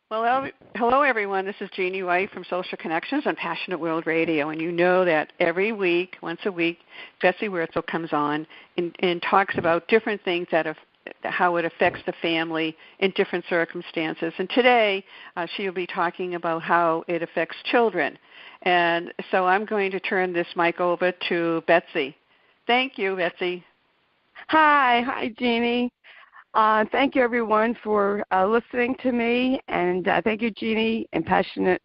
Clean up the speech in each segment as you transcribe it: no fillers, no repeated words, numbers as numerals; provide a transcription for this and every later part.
Well, hello, everyone. This is Jeanne White from Social Connections on Passionate World Radio. And you know that every week, once a week, Betsy Wurzel comes on and talks about different things how it affects the family in different circumstances. And today, she will be talking about how it affects children. And so I'm going to turn this mic over to Betsy. Thank you, Betsy. Hi, Jeannie. Thank you, everyone, for listening to me, and thank you, Jeannie and Passionate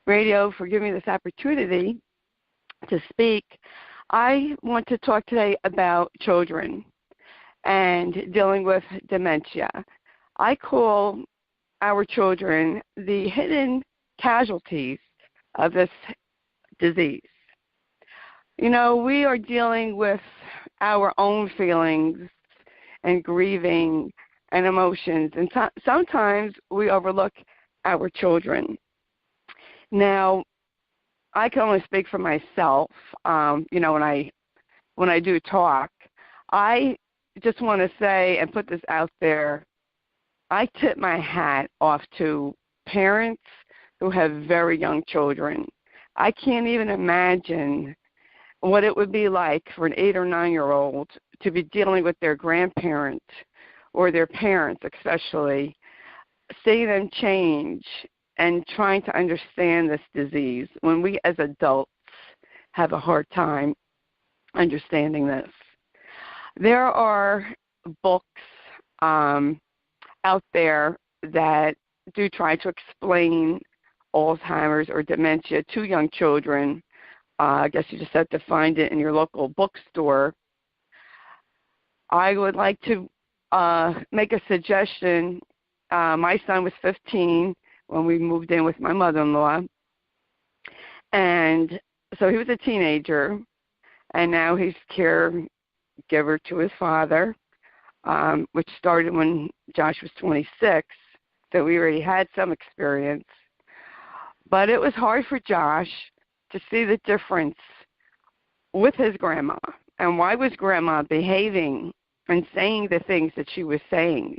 Radio, for giving me this opportunity to speak. I want to talk today about children and dealing with dementia. I call our children the hidden casualties of this disease. You know, we are dealing with our own feelings and grieving and emotions, and sometimes we overlook our children. Now, I can only speak for myself. When I do talk, I just want to say and put this out there. I tip my hat off to parents who have very young children. I can't even imagine what it would be like for an 8 or 9-year-old to be dealing with their grandparents or their parents especially, seeing them change and trying to understand this disease when we as adults have a hard time understanding this. There are books out there that do try to explain Alzheimer's or dementia to young children. I guess you just have to find it in your local bookstore. I would like to make a suggestion. My son was 15 when we moved in with my mother-in-law, and so he was a teenager, and now he's caregiver to his father, which started when Josh was 26, so we already had some experience. But it was hard for Josh to see the difference with his grandma and why was grandma behaving and saying the things that she was saying.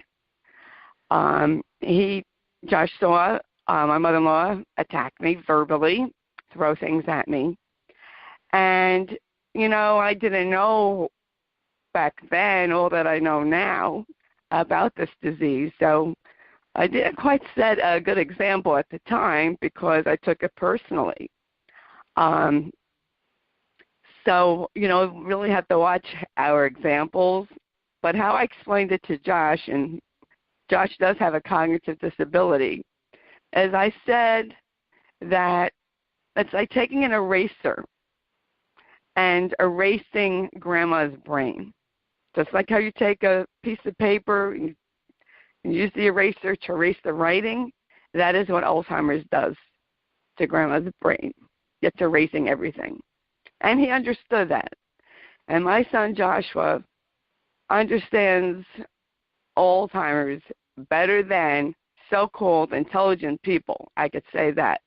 Josh saw my mother-in-law attack me verbally, throw things at me. And, you know, I didn't know back then all that I know now about this disease. So I didn't quite set a good example at the time because I took it personally. So, you know, really have to watch our examples. But how I explained it to Josh, and Josh does have a cognitive disability, as I said that it's like taking an eraser and erasing grandma's brain. Just like how you take a piece of paper and use the eraser to erase the writing, that is what Alzheimer's does to grandma's brain. It's erasing everything. And he understood that. And my son Joshua understands Alzheimer's better than so-called intelligent people. I could say that.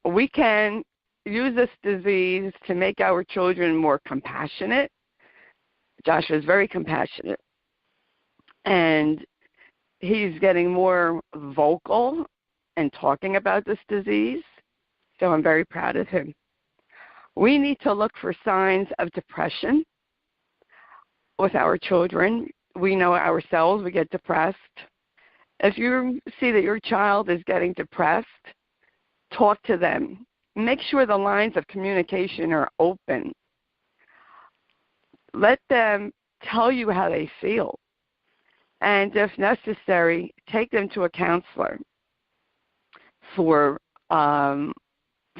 We can use this disease to make our children more compassionate. Joshua is very compassionate. And he's getting more vocal and talking about this disease. So I'm very proud of him. We need to look for signs of depression with our children. We know ourselves, we get depressed. If you see that your child is getting depressed, talk to them. Make sure the lines of communication are open. Let them tell you how they feel. And if necessary, take them to a counselor for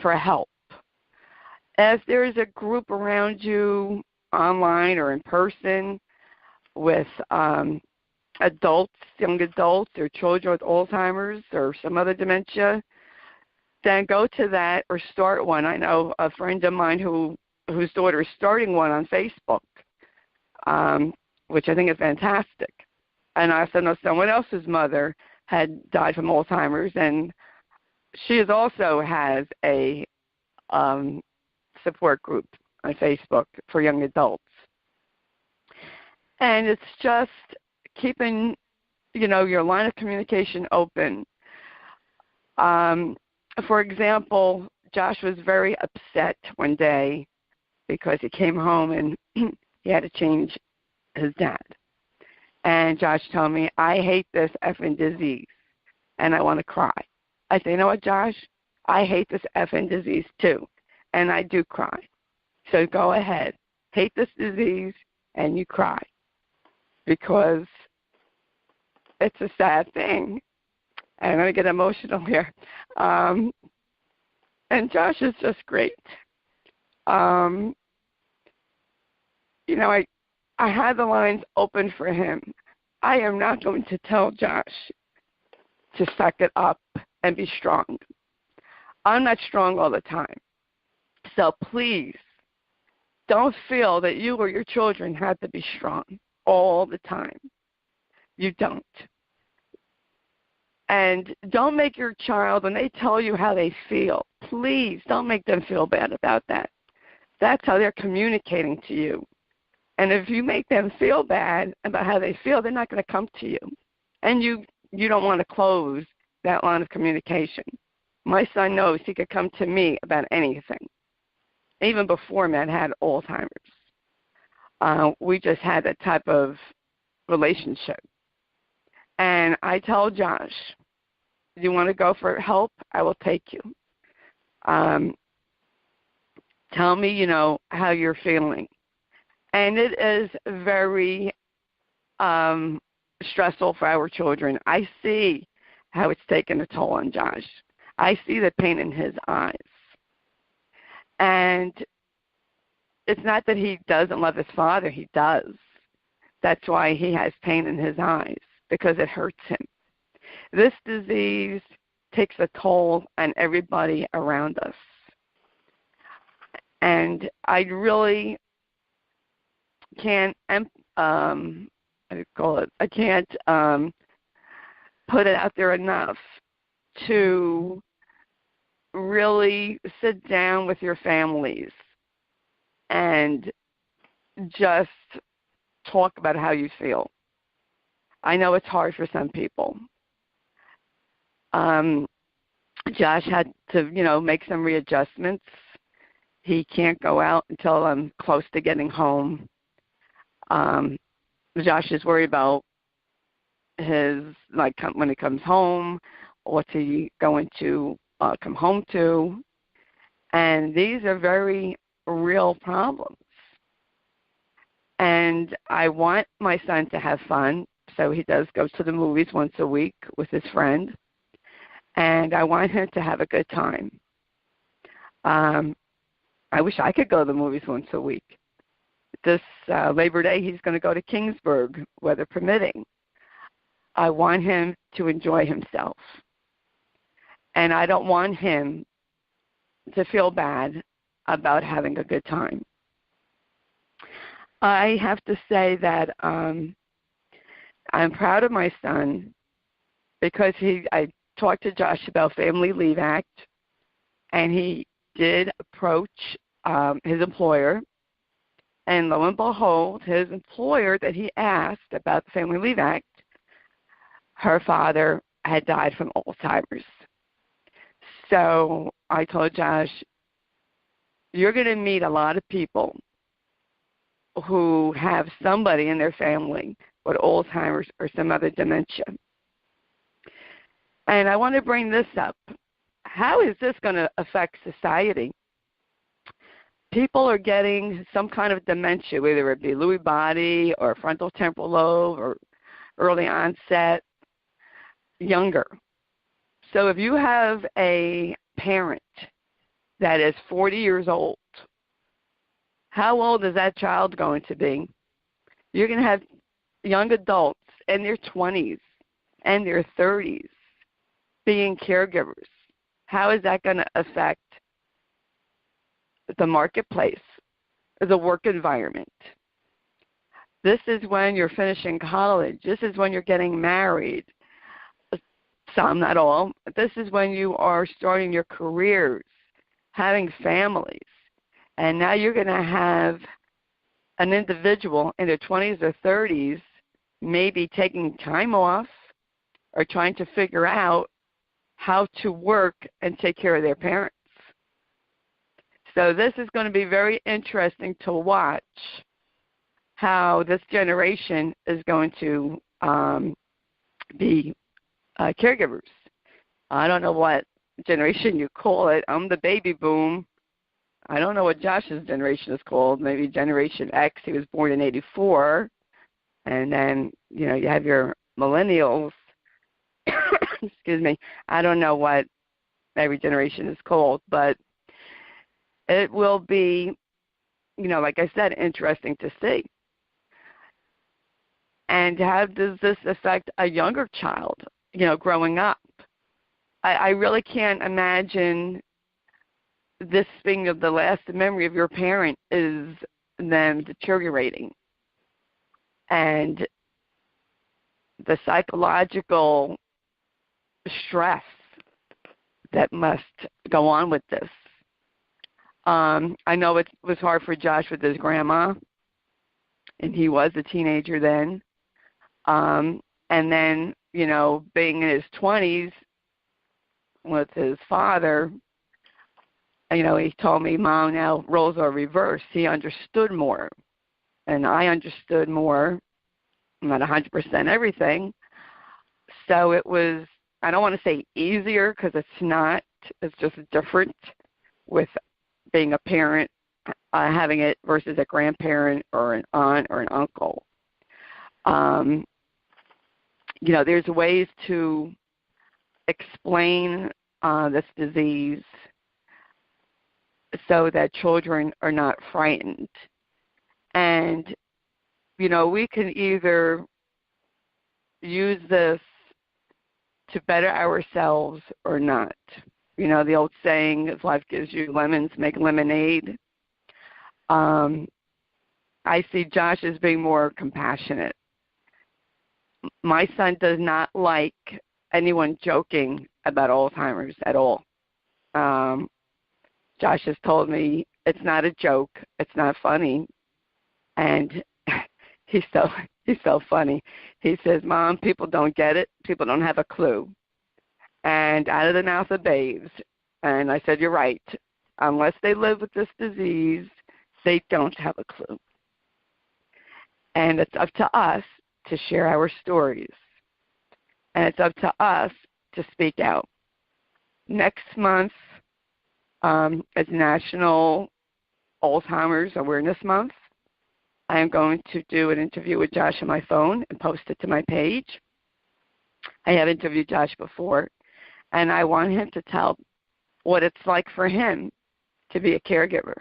help. If there is a group around you online or in person with adults, young adults or children with Alzheimer's or some other dementia, then go to that or start one. I know a friend of mine whose daughter is starting one on Facebook, which I think is fantastic. And I also know someone else's mother had died from Alzheimer's, and she also has a support group on Facebook for young adults. And it's just keeping your line of communication open. For example, Josh was very upset one day because he came home and he had to change his dad. And Josh told me, I hate this effing disease, and I want to cry. I say, you know what, Josh? I hate this effing disease too, and I do cry. So go ahead. Hate this disease, and you cry, because it's a sad thing. And I'm going to get emotional here. And Josh is just great. I had the lines open for him. I am not going to tell Josh to suck it up and be strong. I'm not strong all the time. So please don't feel that you or your children have to be strong all the time. You don't. And don't make your child, when they tell you how they feel, please don't make them feel bad about that. That's how they're communicating to you. And if you make them feel bad about how they feel, they're not going to come to you. And you don't want to close that line of communication. My son knows he could come to me about anything. Even before Matt had Alzheimer's. We just had that type of relationship. And I tell Josh, you want to go for help? I will take you. Tell me, how you're feeling. And it is very stressful for our children. I see how it's taken a toll on Josh. I see the pain in his eyes. And it's not that he doesn't love his father. He does. That's why he has pain in his eyes, because it hurts him. This disease takes a toll on everybody around us. And I really can't, I can't put it out there enough to really sit down with your families and just talk about how you feel. I know it's hard for some people. Josh had to, make some readjustments. He can't go out until I'm close to getting home. Josh is worried about when he comes home, what's he going to come home to. And these are very real problems. And I want my son to have fun, so he does go to the movies once a week with his friend. And I want him to have a good time. I wish I could go to the movies once a week. This Labor Day, he's going to go to Kingsburg, weather permitting. I want him to enjoy himself. And I don't want him to feel bad about having a good time. I have to say that I'm proud of my son because I talked to Josh about Family Leave Act, and he did approach his employer, and lo and behold, his employer that he asked about the Family Leave Act, her father had died from Alzheimer's. So I told Josh, you're going to meet a lot of people who have somebody in their family with Alzheimer's or some other dementia. And I want to bring this up. How is this going to affect society? People are getting some kind of dementia, whether it be Lewy body or frontal temporal lobe or early onset, younger. So if you have a parent that is 40 years old, how old is that child going to be? You're going to have young adults in their 20s and their 30s being caregivers. How is that going to affect the marketplace, the work environment? This is when you're finishing college. This is when you're getting married. Some, not all. This is when you are starting your careers, having families. And now you're going to have an individual in their 20s or 30s maybe taking time off, are trying to figure out how to work and take care of their parents. So this is going to be very interesting to watch how this generation is going to be caregivers. I don't know what generation you call it. I'm the baby boom. I don't know what Josh's generation is called. Maybe Generation X. He was born in '84. And then, you have your millennials. Excuse me. I don't know what every generation is called, but it will be, like I said, interesting to see. And how does this affect a younger child, growing up? I really can't imagine this being the last memory of your parent is them deteriorating. And the psychological stress that must go on with this. I know it was hard for Josh with his grandma, and he was a teenager then. And then, being in his 20s with his father, he told me, Mom, now roles are reversed. He understood more, and I understood more, not 100% everything. So it was, I don't want to say easier because it's not. It's just different with being a parent, having it versus a grandparent or an aunt or an uncle. There's ways to explain this disease so that children are not frightened. And, we can either use this to better ourselves or not. The old saying, if life gives you lemons, make lemonade. I see Josh as being more compassionate. My son does not like anyone joking about Alzheimer's at all. Josh has told me it's not a joke, it's not funny, and he's so funny. He says, Mom, people don't get it, people don't have a clue. And out of the mouth of babes. And I said, you're right. Unless they live with this disease, they don't have a clue. And it's up to us to share our stories. And it's up to us to speak out. Next month is National Alzheimer's Awareness Month. I am going to do an interview with Josh on my phone and post it to my page. I have interviewed Josh before, and I want him to tell what it's like for him to be a caregiver.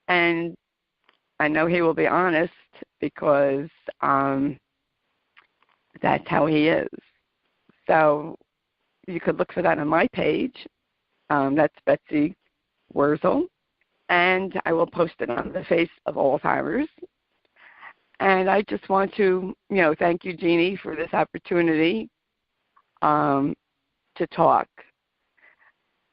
And I know he will be honest because that's how he is. So you could look for that on my page. That's Betsy Wurzel. And I will post it on the face of Alzheimer's. And I just want to, thank you, Jeanne, for this opportunity to talk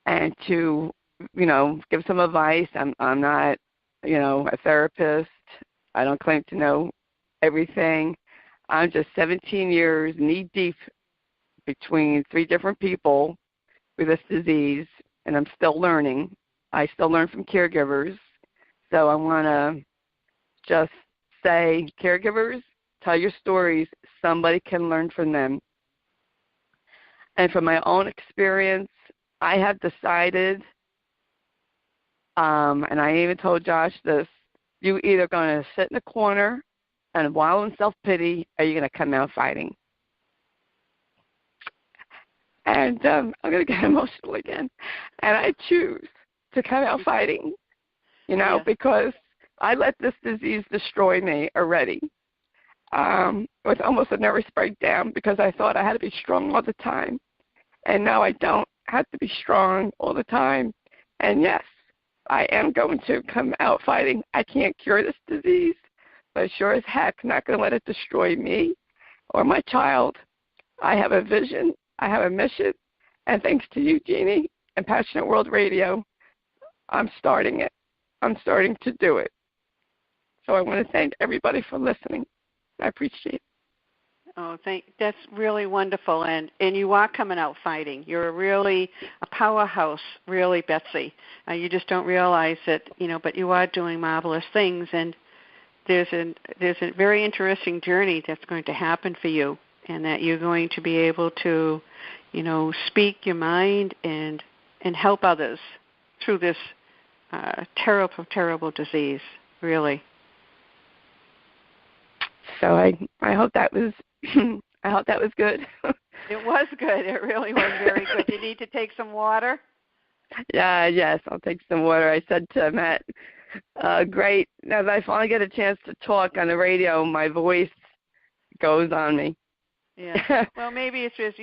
and to, give some advice. I'm not, a therapist. I don't claim to know everything. I'm just 17 years knee-deep between 3 different people with this disease, and I'm still learning. I still learn from caregivers. So I want to just say, caregivers, tell your stories. Somebody can learn from them. And from my own experience, I have decided, and I even told Josh this, you're either going to sit in the corner and wallow in self-pity, or you're going to come out fighting. And I'm going to get emotional again. And I choose to come out fighting, because I let this disease destroy me already. With almost a nervous breakdown because I thought I had to be strong all the time. And now I don't have to be strong all the time. And yes, I am going to come out fighting. I can't cure this disease, but sure as heck not going to let it destroy me or my child. I have a vision. I have a mission. And thanks to you, Jeanne, and Passionate World Radio, I'm starting it. I'm starting to do it. So I want to thank everybody for listening. I appreciate it. Oh, that's really wonderful, and you are coming out fighting. You're really a powerhouse, really, Betsy. You just don't realize it, but you are doing marvelous things, and there's a very interesting journey that's going to happen for you, and that you're going to be able to, speak your mind and help others through this terrible, terrible disease, really. So I hope that was I hope that was good. It was good. It really was very good. You need to take some water? Yes, I'll take some water. I said to Matt, great. Now that I finally get a chance to talk on the radio, my voice goes on me. Yeah. Well, maybe it's just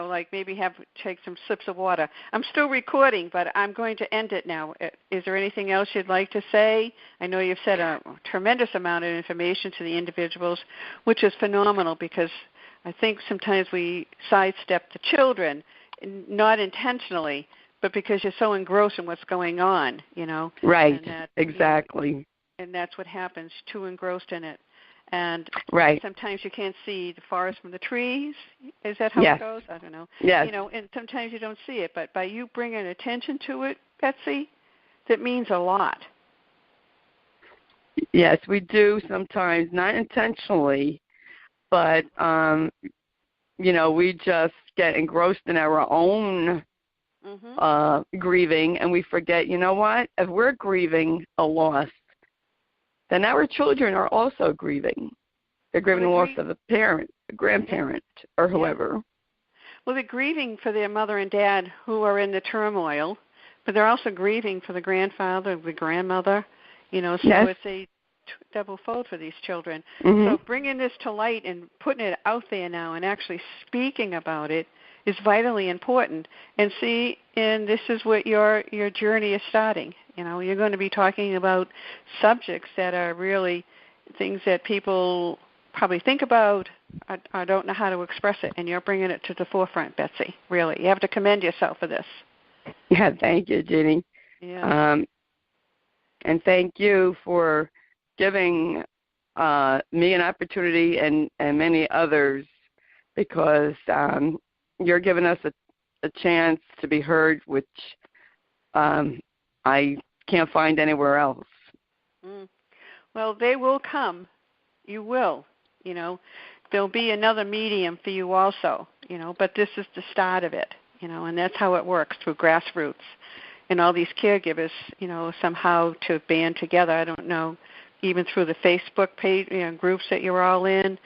like maybe take some sips of water. I'm still recording, but I'm going to end it now. Is there anything else you'd like to say? I know you've said a tremendous amount of information to the individuals, which is phenomenal, because I think sometimes we sidestep the children, not intentionally, but because you're so engrossed in what's going on, Right. Exactly. And that's what happens. Too engrossed in it. And right. Sometimes you can't see the forest from the trees. Is that how yes. it goes? I don't know. Yes. And sometimes you don't see it. But by you bringing attention to it, Betsy, that means a lot. Yes, we do sometimes, not intentionally, but, we just get engrossed in our own grieving, and we forget, what? If we're grieving a loss, then our children are also grieving. They're grieving the loss of a parent, a grandparent, or whoever. Well, they're grieving for their mother and dad who are in the turmoil, but they're also grieving for the grandfather, the grandmother, so it's a double fold for these children. So bringing this to light and putting it out there now and actually speaking about it is vitally important. And this is what your journey is starting. You're going to be talking about subjects that are really things that people probably think about or don't know how to express it, and you're bringing it to the forefront, Betsy, really. You have to commend yourself for this. Yeah, thank you, Jeannie. Yeah. And thank you for giving me an opportunity and many others, because you're giving us a chance to be heard, which I can't find anywhere else. Well, they will come. You will. There'll be another medium for you also, but this is the start of it, and that's how it works, through grassroots. And all these caregivers, somehow to band together, I don't know, even through the Facebook page, groups that you're all in,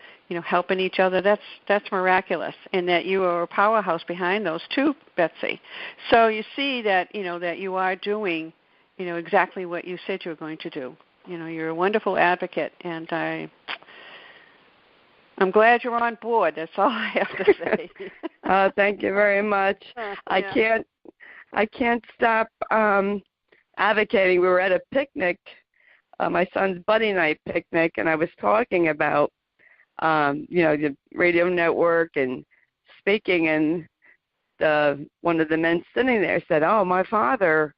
helping each other, that's miraculous. And that you are a powerhouse behind those too, Betsy. So you see that, that you are doing, exactly what you said you were going to do. You're a wonderful advocate, and I'm glad you're on board. That's all I have to say. Thank you very much. I can't stop advocating. We were at a picnic, my son's buddy night picnic, and I was talking about, the radio network and speaking, and one of the men sitting there said, "Oh, my father,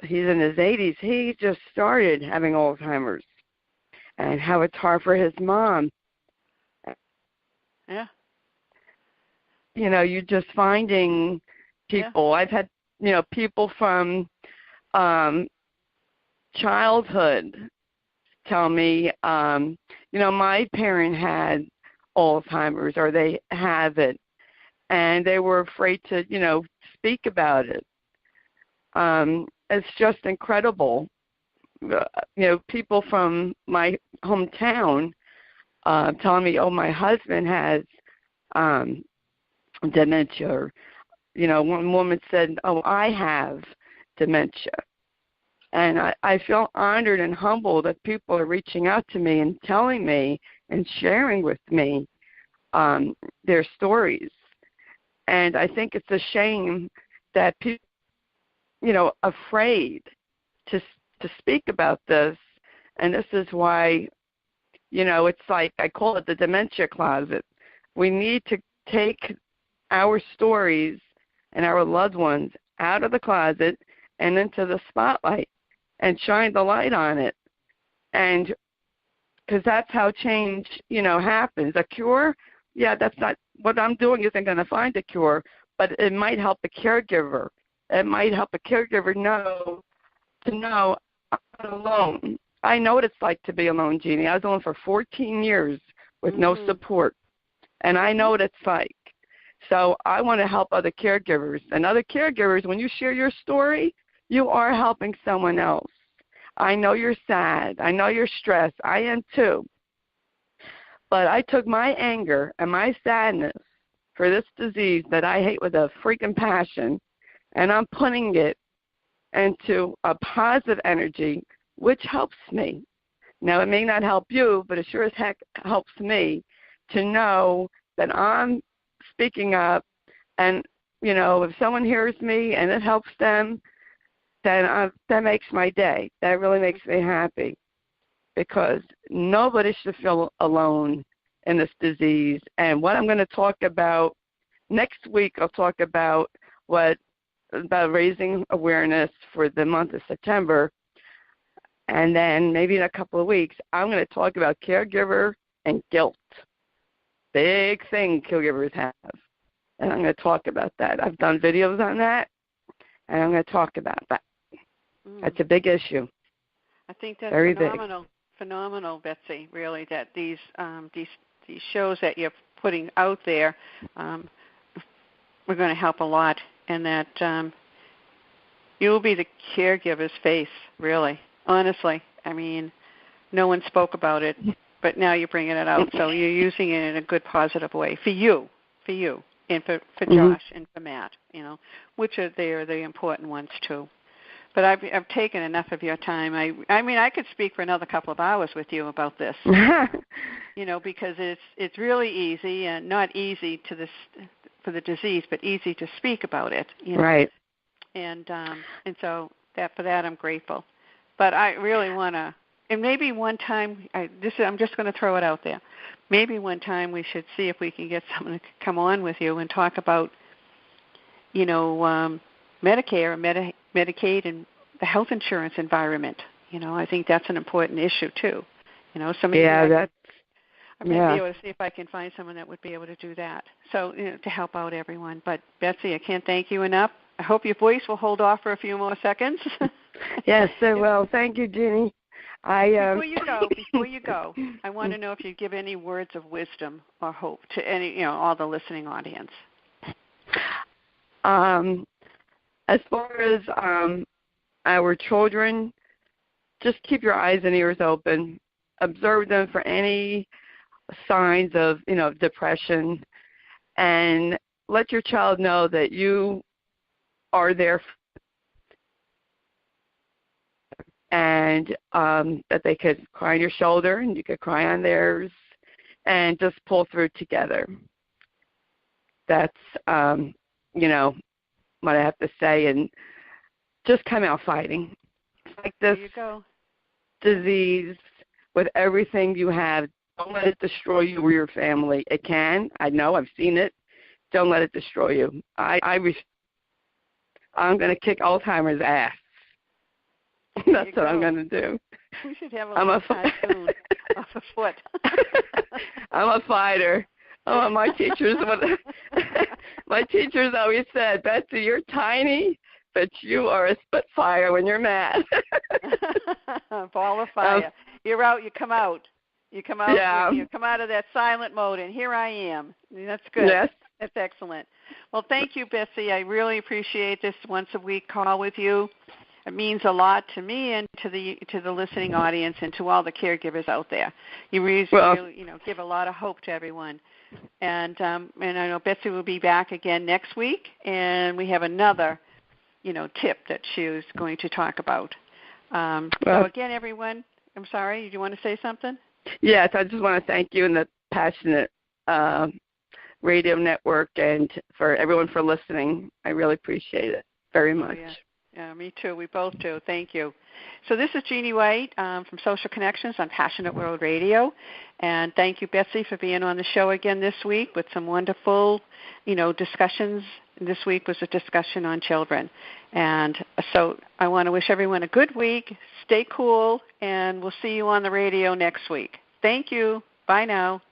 he's in his 80s. He just started having Alzheimer's, and how it's hard for his mom." Yeah. You're just finding people. Yeah. I've had, people from childhood tell me, my parent had Alzheimer's, or they have it, and they were afraid to, speak about it. It's just incredible. People from my hometown telling me, "Oh, my husband has dementia." Or, one woman said, "Oh, I have dementia." And I feel honored and humbled that people are reaching out to me and telling me and sharing with me their stories. And I think it's a shame that people, afraid to speak about this. And this is why, it's like, I call it the dementia closet. We need to take our stories and our loved ones out of the closet and into the spotlight and shine the light on it. And because that's how change, happens. A cure, yeah, that's not what I'm doing isn't going to find a cure, but it might help the caregiver. It might help a caregiver know I'm not alone. I know what it's like to be alone, Jeannie. I was alone for 14 years with no support, and I know what it's like. So I want to help other caregivers. And other caregivers, when you share your story, you are helping someone else. I know you're sad. I know you're stressed. I am too. But I took my anger and my sadness for this disease that I hate with a freaking passion, and I'm putting it into a positive energy, which helps me. Now, it may not help you, but it sure as heck helps me to know that I'm speaking up, and, you know, if someone hears me and it helps them, then that makes my day. That really makes me happy, because nobody should feel alone in this disease. And what I'm going to talk about next week, I'll talk about raising awareness for the month of September. And then maybe in a couple of weeks, I'm going to talk about caregiver and guilt. Big thing caregivers have. And I'm going to talk about that. I've done videos on that, and I'm going to talk about that. That's a big issue. I think that's very phenomenal, Betsy, really, that these shows that you're putting out there are going to help a lot, and that you will be the caregiver's face, really, honestly. I mean, no one spoke about it, but now you're bringing it out, so you're using it in a good, positive way for you, and for Josh and for Matt, you know, which are the important ones too. But I've taken enough of your time. I mean, I could speak for another couple of hours with you about this, you know, because it's really easy, and not easy for the disease, but easy to speak about it. You know? Right. And so for that I'm grateful. But I really want to, and maybe one time, I'm just going to throw it out there. Maybe one time we should see if we can get someone to come on with you and talk about, you know, Medicare and Medicaid and the health insurance environment. You know, I think that's an important issue too. You know, I might be able to see if I can find someone that would be able to do that. So, you know, to help out everyone. But Betsy, I can't thank you enough. I hope your voice will hold off for a few more seconds. Yes, well, thank you, Jeannie. Before you go, I want to know if you give any words of wisdom or hope to all the listening audience. As far as our children, just keep your eyes and ears open. Observe them for any signs of, you know, depression, and let your child know that you are there, and that they could cry on your shoulder and you could cry on theirs, and just pull through together. That's, you know, what I have to say, and just come out fighting. Like this disease with everything you have. Don't let it destroy you or your family. It can. I know. I've seen it. Don't let it destroy you. I'm going to kick Alzheimer's ass. That's what I'm going to do. We should have a cartoon off a foot. I'm a fighter. Oh, my teachers always said, Betsy, you're tiny, but you are a spitfire when you're mad. Ball of fire. You're out, you come out. You come out, yeah. You come out of that silent mode, and here I am. That's good. Yes. That's excellent. Well, thank you, Betsy. I really appreciate this once-a-week call with you. It means a lot to me and to the listening audience and to all the caregivers out there. You really give a lot of hope to everyone. And I know Betsy will be back again next week, and we have another, tip that she is going to talk about. So again, everyone, I'm sorry, did you want to say something? Yes, I just want to thank you and the Passionate Radio Network, and for everyone for listening. I really appreciate it very much. Yeah, me too. We both do. Thank you. So this is Jeanne White from Social Connections on Passionate World Radio. And thank you, Betsy, for being on the show again this week with some wonderful, discussions. This week was a discussion on children. And so I want to wish everyone a good week. Stay cool, and we'll see you on the radio next week. Thank you. Bye now.